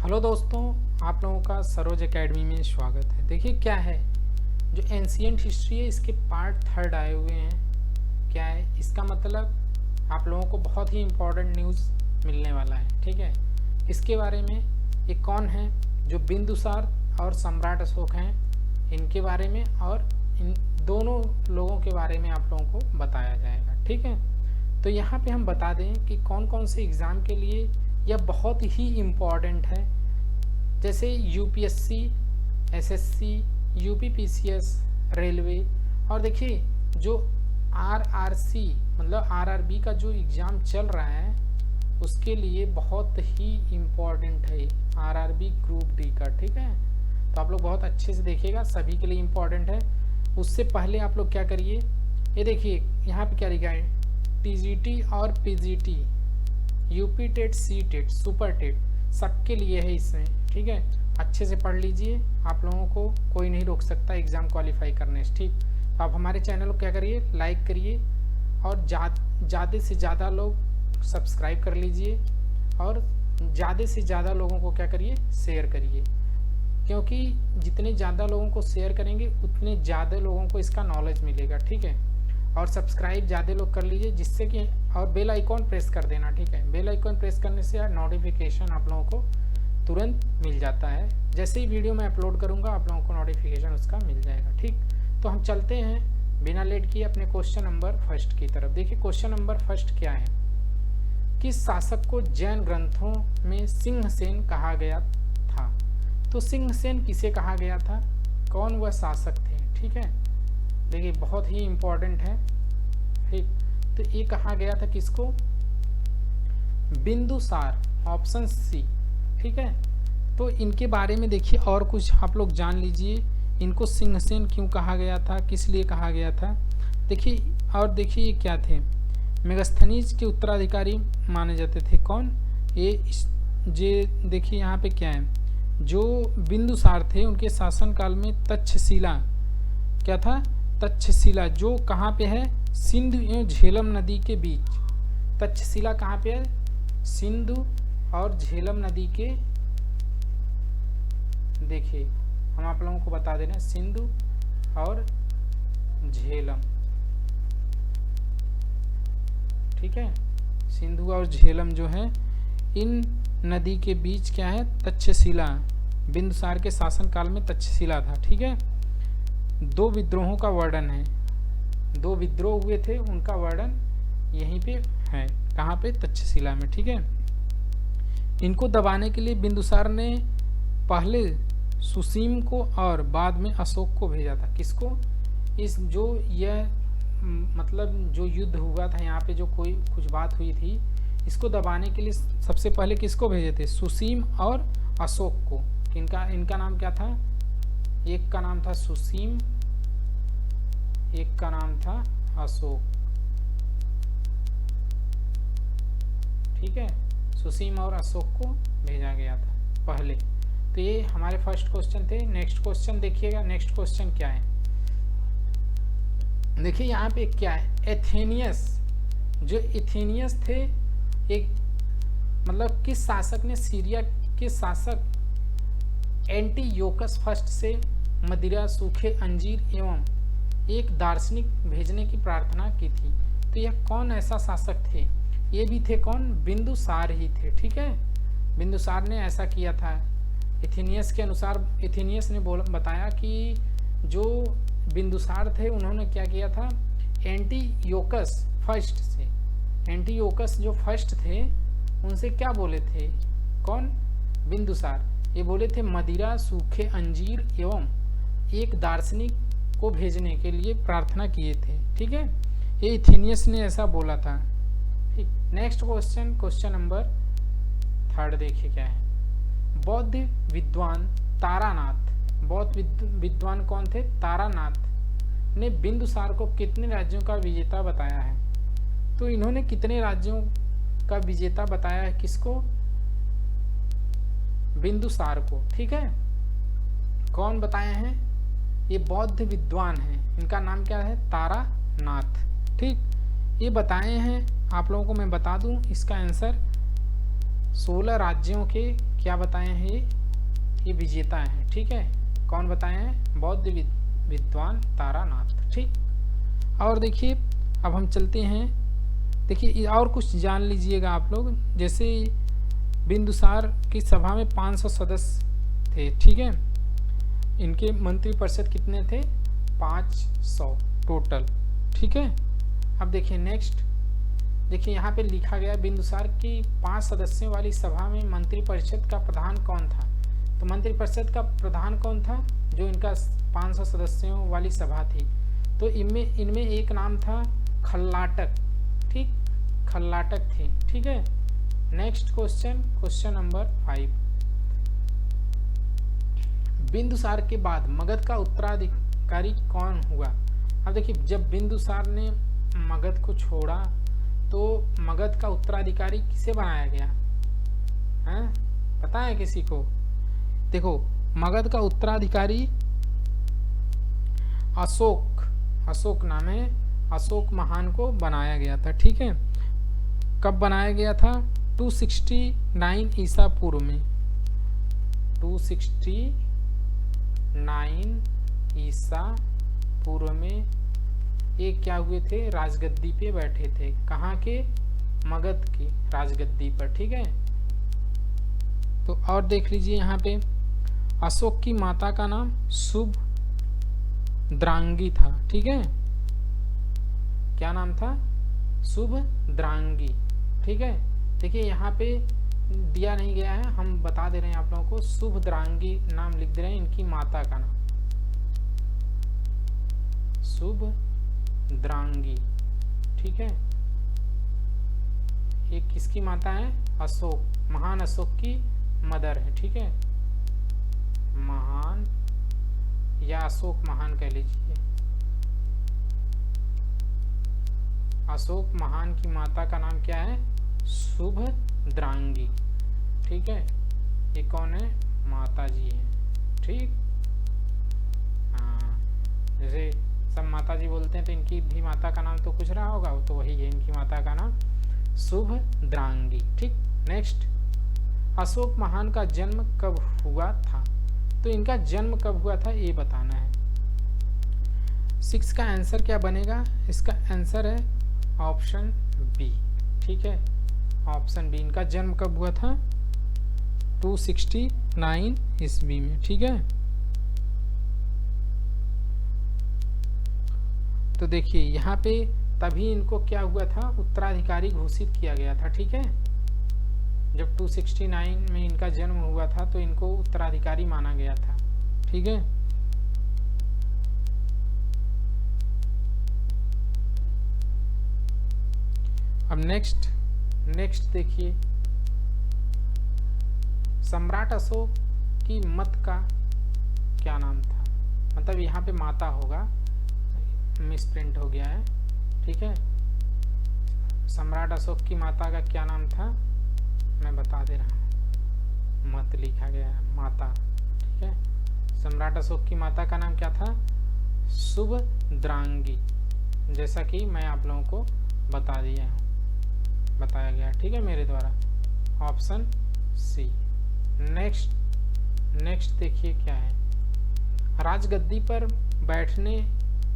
Hello दोस्तों, आप लोगों का सरोज एकेडमी में स्वागत है। देखिए क्या है, जो एंशियंट हिस्ट्री है इसके पार्ट थर्ड आए हुए हैं। क्या है इसका मतलब, आप लोगों को बहुत ही इम्पोर्टेंट न्यूज़ मिलने वाला है। ठीक है, इसके बारे में ये कौन है, जो बिंदुसार और सम्राट अशोक हैं, इनके बारे में और इन दोनों लोगों के बारे में आप लोगों को बताया जाएगा। ठीक है, तो यहाँ पे हम बता दें कि कौन कौन से एग्ज़ाम के लिए यह बहुत ही इम्पॉर्टेंट है। जैसे यूपीएससी, एसएससी, यूपीपीसीएस, रेलवे, और देखिए जो आरआरसी मतलब आरआरबी का जो एग्ज़ाम चल रहा है उसके लिए बहुत ही इम्पॉर्टेंट है आरआरबी ग्रुप डी का। ठीक है, तो आप लोग बहुत अच्छे से देखिएगा, सभी के लिए इम्पॉर्टेंट है। उससे पहले आप लोग क्या करिए, ये देखिए यहाँ पे क्या लिखा है, टीजीटी और PGT, UP TET, C TET, super TET, सबके लिए है इसमें। ठीक है, अच्छे से पढ़ लीजिए, आप लोगों को कोई नहीं रोक सकता एग्ज़ाम क्वालिफाई करने से। ठीक, तो आप हमारे चैनल को क्या करिए, लाइक करिए और ज़्यादा से ज़्यादा लोग सब्सक्राइब कर लीजिए और ज़्यादा से ज़्यादा लोगों को क्या करिए, शेयर करिए, क्योंकि जितने ज़्यादा लोगों को शेयर करेंगे उतने ज़्यादा लोगों को इसका नॉलेज मिलेगा। ठीक है, और सब्सक्राइब ज़्यादा लोग कर लीजिए जिससे कि, और बेल आइकॉन प्रेस कर देना। ठीक है, बेल आइकॉन प्रेस करने से नोटिफिकेशन आप लोगों को तुरंत मिल जाता है। जैसे ही वीडियो मैं अपलोड करूँगा आप लोगों को नोटिफिकेशन उसका मिल जाएगा। ठीक, तो हम चलते हैं बिना लेट किए अपने क्वेश्चन नंबर फर्स्ट की तरफ। देखिए क्वेश्चन नंबर फर्स्ट क्या है, किस शासक को जैन ग्रंथों में सिंहसेन कहा गया था। तो सिंहसेन किसे कहा गया था, कौन वह शासक थे। ठीक है, देखिए बहुत ही इम्पोर्टेंट है। ठीक, तो ये कहा गया था किसको, बिंदुसार, ऑप्शन सी। ठीक है, तो इनके बारे में देखिए और कुछ आप लोग जान लीजिए, इनको सिंहसेन क्यों कहा गया था, किस लिए कहा गया था। देखिए, और देखिए ये क्या थे, मेगस्थनीज के उत्तराधिकारी माने जाते थे। कौन ये देखिए यहाँ पे क्या है, जो बिंदुसार थे उनके शासनकाल में तक्षशिला, क्या था, तक्षशिला, जो कहाँ पे है, सिंधु एवं झेलम नदी के बीच। तक्षशिला कहाँ पे है, सिंधु और झेलम नदी के, देखिए हम आप लोगों को बता दे रहे हैं, सिंधु और झेलम। ठीक है, सिंधु और झेलम जो है इन नदी के बीच क्या है, तक्षशिला, बिंदुसार के शासनकाल में तक्षशिला था। ठीक है, दो विद्रोहों का वर्णन है, दो विद्रोह हुए थे उनका वर्णन यहीं पे है, कहाँ पे, तक्षशिला में। ठीक है, इनको दबाने के लिए बिंदुसार ने पहले सुसीम को और बाद में अशोक को भेजा था। किसको, इस जो यह मतलब जो युद्ध हुआ था यहाँ पे, जो कोई कुछ बात हुई थी, इसको दबाने के लिए सबसे पहले किसको भेजे थे, सुसीम और अशोक को। इनका नाम क्या था, एक का नाम था सुसीम, एक का नाम था अशोक। ठीक है, सुसीम और अशोक को भेजा गया था पहले। तो ये हमारे फर्स्ट क्वेश्चन थे। नेक्स्ट क्वेश्चन देखिएगा, नेक्स्ट क्वेश्चन क्या है, देखिए यहाँ पे क्या है, एथेनियस, जो एथेनियस थे, एक मतलब किस शासक ने सीरिया के शासक एंटीयोकस फर्स्ट से मदिरा, सूखे अंजीर एवं एक दार्शनिक भेजने की प्रार्थना की थी। तो यह कौन ऐसा शासक थे, ये भी थे कौन, बिंदुसार ही थे। ठीक है, बिंदुसार ने ऐसा किया था। एथेनियस के अनुसार, एथेनियस ने बताया कि जो बिंदुसार थे उन्होंने क्या किया था, एंटीयोकस फर्स्ट से, एंटीयोकस जो फर्स्ट थे उनसे क्या बोले थे, कौन, बिंदुसार, ये बोले थे मदिरा, सूखे अंजीर एवं एक दार्शनिक को भेजने के लिए प्रार्थना किए थे। ठीक है, ये एथेनियस ने ऐसा बोला था। ठीक, next question, question number third देखिए क्या है, बौद्ध विद्वान तारानाथ, बौद्ध विद्वान कौन थे, तारानाथ ने बिंदुसार को कितने राज्यों का विजेता बताया है। तो इन्होंने कितने राज्यों का विजेता बताया है, किसको, बिंदुसार को। ठीक है, कौन बताए हैं, ये बौद्ध विद्वान हैं, इनका नाम क्या है, तारानाथ। ठीक, ये बताए हैं, आप लोगों को मैं बता दूं इसका आंसर 16 राज्यों के क्या बताए हैं ये विजेता हैं। ठीक है, कौन बताए हैं? बौद्ध विद्वान तारानाथ। ठीक, और देखिए अब हम चलते हैं, देखिए और कुछ जान लीजिएगा आप लोग। जैसे बिंदुसार की सभा में 500 सदस्य थे। ठीक है, इनके मंत्रिपरिषद कितने थे? 500 टोटल। ठीक है, अब देखिए नेक्स्ट, देखिए यहाँ पे लिखा गया बिंदुसार की 5 सदस्यों वाली सभा में मंत्रिपरिषद का प्रधान कौन था? तो मंत्रिपरिषद का प्रधान कौन था जो इनका 500 सदस्यों वाली सभा थी? तो इनमें एक नाम था खल्लाटक। ठीक, खल्लाटक थे। ठीक है, next question, question number 5। Bindusara के बाद मगध का उत्तराधिकारी कौन हुआ? अब देखिए जब बिंदुसार ने मगध को छोड़ा तो मगध का उत्तराधिकारी किसे बनाया गया है? पता है किसी को? देखो मगध का उत्तराधिकारी अशोक नाम है, अशोक महान को बनाया गया था। ठीक है, कब बनाया गया था? 269 ईसा पूर्व में। 269 ईसा पूर्व में एक क्या हुए थे? राजगद्दी पे बैठे थे। कहाँ के? मगध की राजगद्दी पर। ठीक है, तो और देख लीजिए यहाँ पे अशोक की माता का नाम शुभद्रांगी था। ठीक है, क्या नाम था? शुभद्रांगी। ठीक है, देखिए यहाँ पे दिया नहीं गया है, हम बता दे रहे हैं आप लोगों को। शुभद्रांगी नाम लिख दे रहे हैं इनकी माता का नाम, शुभद्रांगी। ठीक है, ये किसकी माता है? अशोक, महान अशोक की मदर है। ठीक है, महान या अशोक महान कह लीजिए। अशोक महान की माता का नाम क्या है? शुभद्रांगी। ठीक है, ये कौन है? माता जी है। ठीक, हाँ, जैसे सब माता जी बोलते हैं तो इनकी भी माता का नाम तो कुछ रहा होगा, तो वही है इनकी माता का नाम, शुभद्रांगी। ठीक, नेक्स्ट, अशोक महान का जन्म कब हुआ था? तो इनका जन्म कब हुआ था ये बताना है। 6 का आंसर क्या बनेगा? इसका आंसर है ऑप्शन बी। ठीक है, ऑप्शन बी। इनका जन्म कब हुआ था? 269 ईस्वी में। ठीक है, तो देखिए यहाँ पे तभी इनको क्या हुआ था? उत्तराधिकारी घोषित किया गया था। ठीक है, जब 269 में इनका जन्म हुआ था तो इनको उत्तराधिकारी माना गया था। ठीक है, अब नेक्स्ट देखिए, सम्राट अशोक की मत का क्या नाम था? मतलब यहाँ पे माता होगा, मिसप्रिंट हो गया है। ठीक है, सम्राट अशोक की माता का क्या नाम था? मैं बता दे रहा हूँ, मत लिखा गया है, माता। ठीक है, सम्राट अशोक की माता का नाम क्या था? शुभद्रांगी, जैसा कि मैं आप लोगों को बताया गया। ठीक है, मेरे द्वारा, ऑप्शन सी। नेक्स्ट देखिए क्या है, राजगद्दी पर बैठने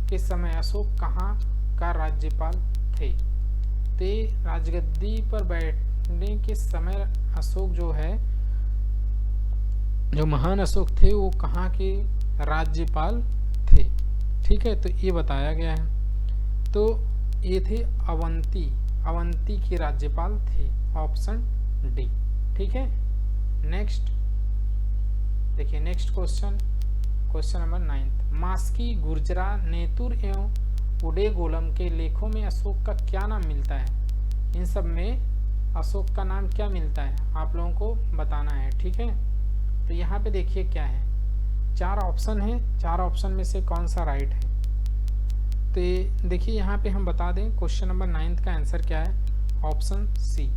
के समय अशोक कहाँ का राज्यपाल थे? ते राजगद्दी पर बैठने के समय अशोक जो है, जो महान अशोक थे, वो कहाँ के राज्यपाल थे? ठीक है, तो ये बताया गया है। तो ये थे अवंती के राज्यपाल थे, ऑप्शन डी। ठीक है, नेक्स्ट देखिए, नेक्स्ट क्वेश्चन नंबर 9। मास्की, गुर्जरा, नेतुर एवं उडेगोलम के लेखों में अशोक का क्या नाम मिलता है? इन सब में अशोक का नाम क्या मिलता है आप लोगों को बताना है। ठीक है, तो यहाँ पे देखिए क्या है, 4 ऑप्शन है, 4 ऑप्शन में से कौन सा राइट है? तो ये देखिए यहाँ पे हम बता दें, क्वेश्चन नंबर 9 का आंसर क्या है? ऑप्शन सी,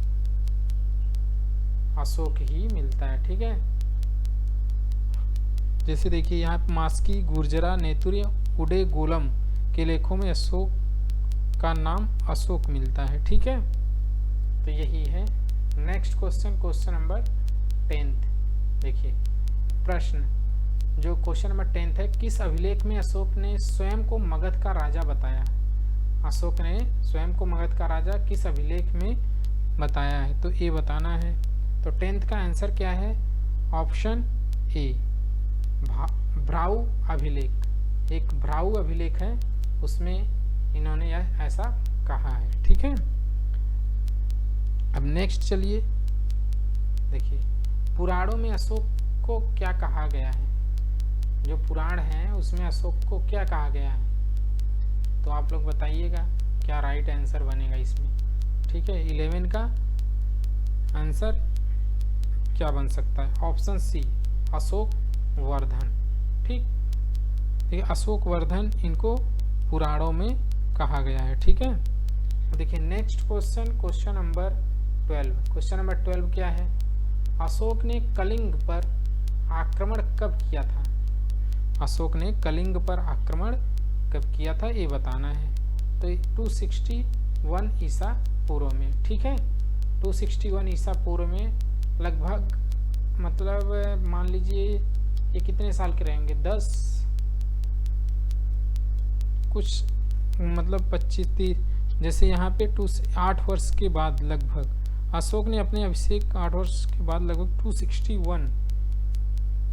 अशोक ही मिलता है। ठीक है, जैसे देखिए यहाँ पे मास्की, गुर्जरा, नेतुरी, उडेगोलम के लेखों में अशोक का नाम अशोक मिलता है। ठीक है, तो यही है next question, question number 10th। देखिए प्रश्न जो क्वेश्चन नंबर 10th है, किस अभिलेख में अशोक ने स्वयं को मगध का राजा बताया? अशोक ने स्वयं को मगध का राजा किस अभिलेख में बताया है? तो ये बताना है। तो 10th का आंसर क्या है? ऑप्शन ए, भ्राऊ अभिलेख। एक भ्राऊ अभिलेख है, उसमें इन्होंने यह ऐसा कहा है। ठीक है, अब नेक्स्ट चलिए। देखिए पुराणों में अशोक को क्या कहा गया है? जो पुराण हैं उसमें अशोक को क्या कहा गया है? तो आप लोग बताइएगा क्या राइट आंसर बनेगा इसमें। ठीक है, 11 का आंसर क्या बन सकता है? Option C, Ashok Vardhan. ठीक, अशोक वर्धन इनको पुराणों में कहा गया है। ठीक है, देखिए next question, question number 12। Question number 12 क्या है? अशोक ने कलिंग पर आक्रमण कब किया था? अशोक ने कलिंग पर आक्रमण कब किया था, ये बताना है। तो 261 ईसा पूर्व में। ठीक है, 261 ईसा पूर्व में लगभग, मतलब मान लीजिए ये कितने साल के रहेंगे? 10 कुछ, मतलब 25-30, जैसे यहाँ पे 8 वर्ष के बाद लगभग अशोक ने अपने अभिषेक 8 वर्ष के बाद लगभग 261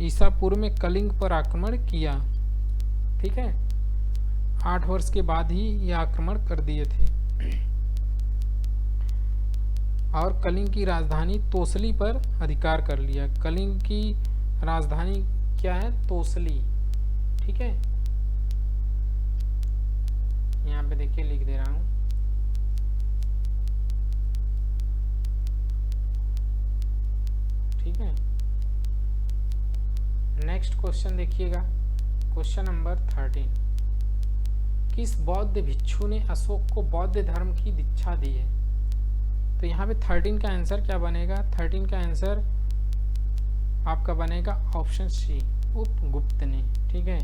ईसा पूर्व में कलिंग पर आक्रमण किया। ठीक है, 8 वर्ष के बाद ही ये आक्रमण कर दिए थे और कलिंग की राजधानी तोसली पर अधिकार कर लिया। कलिंग की राजधानी क्या है? तोसली। ठीक है, यहाँ पे देखिए लिख दे रहा हूँ। ठीक है, नेक्स्ट क्वेश्चन देखिएगा, क्वेश्चन नंबर 13। किस बौद्ध भिक्षु ने अशोक को बौद्ध धर्म की दीक्षा दी है? तो यहाँ पे 13 का आंसर क्या बनेगा? 13 का आंसर आपका बनेगा ऑप्शन सी, उपगुप्त ने। ठीक है,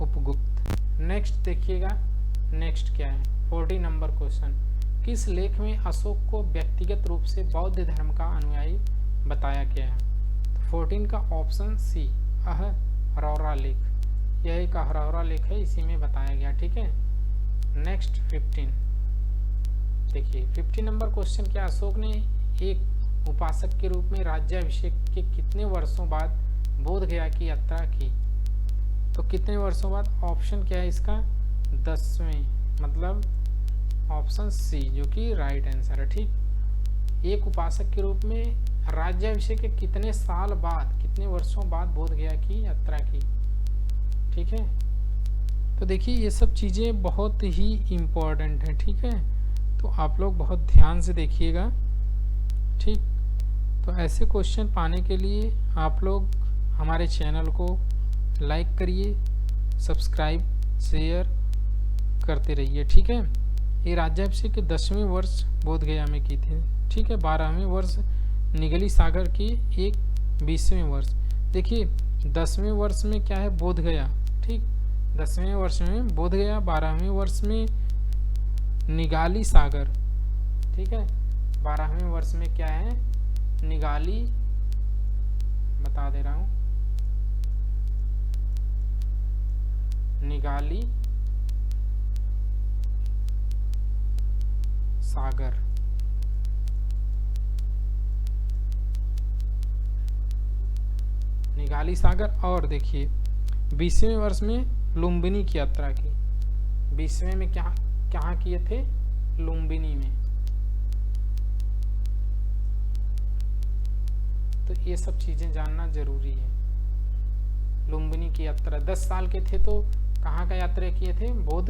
उपगुप्त। नेक्स्ट देखिएगा, नेक्स्ट क्या है? 14 नंबर क्वेश्चन। किस लेख में अशोक को व्यक्तिगत रूप से बौद्ध धर्म का अनुयायी बताया गया है? 14 का ऑप्शन सी, अहरौरा लेख। यह एक अहरौरा लेख है, इसी में बताया गया। ठीक है, नेक्स्ट 15। देखिए 15 नंबर क्वेश्चन क्या? अशोक ने एक उपासक के रूप में राज्याभिषेक के कितने वर्षों बाद बोध गया की यात्रा की? तो कितने वर्षों बाद? ऑप्शन क्या है इसका? 10वें, मतलब ऑप्शन सी, जो कि राइट आंसर है। ठीक, एक उपासक के रूप में राज्याभिषेक के कितने साल बाद, कितने वर्षों बाद बोध गया की यात्रा की? ठीक है, तो देखिए ये सब चीज़ें बहुत ही इम्पोर्टेंट हैं। ठीक है, तो आप लोग बहुत ध्यान से देखिएगा। ठीक, तो ऐसे क्वेश्चन पाने के लिए आप लोग हमारे चैनल को लाइक करिए, सब्सक्राइब, शेयर करते रहिए। ठीक है, ये राज्याभिषेक के 10वें वर्ष बोध गया में की थी। ठीक है, 12वें वर्ष निगली सागर की, एक 20वें वर्ष। देखिए 10वें वर्ष में क्या है? बोध गया। ठीक, 10वें वर्ष में बोध गया, 12वें वर्ष में निगाली सागर। ठीक है, 12वें वर्ष में क्या है? निगाली, बता दे रहा हूँ, निगाली सागर। निगाली सागर। और देखिए 20वें वर्ष में लुम्बिनी की यात्रा की। 20वें में क्या कहाँ किए थे? लुम्बिनी में। तो ये सब चीजें जानना जरूरी है। लुम्बिनी की यात्रा 10 साल के थे तो कहाँ का यात्रा किए थे? बोध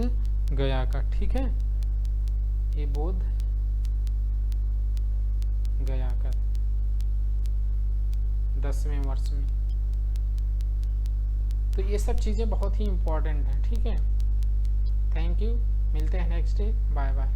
गया का। ठीक है, ये बोध गया का 10वें वर्ष में। तो ये सब चीज़ें बहुत ही इम्पोर्टेंट हैं। ठीक है, थैंक यू, मिलते हैं नेक्स्ट डे, बाय बाय।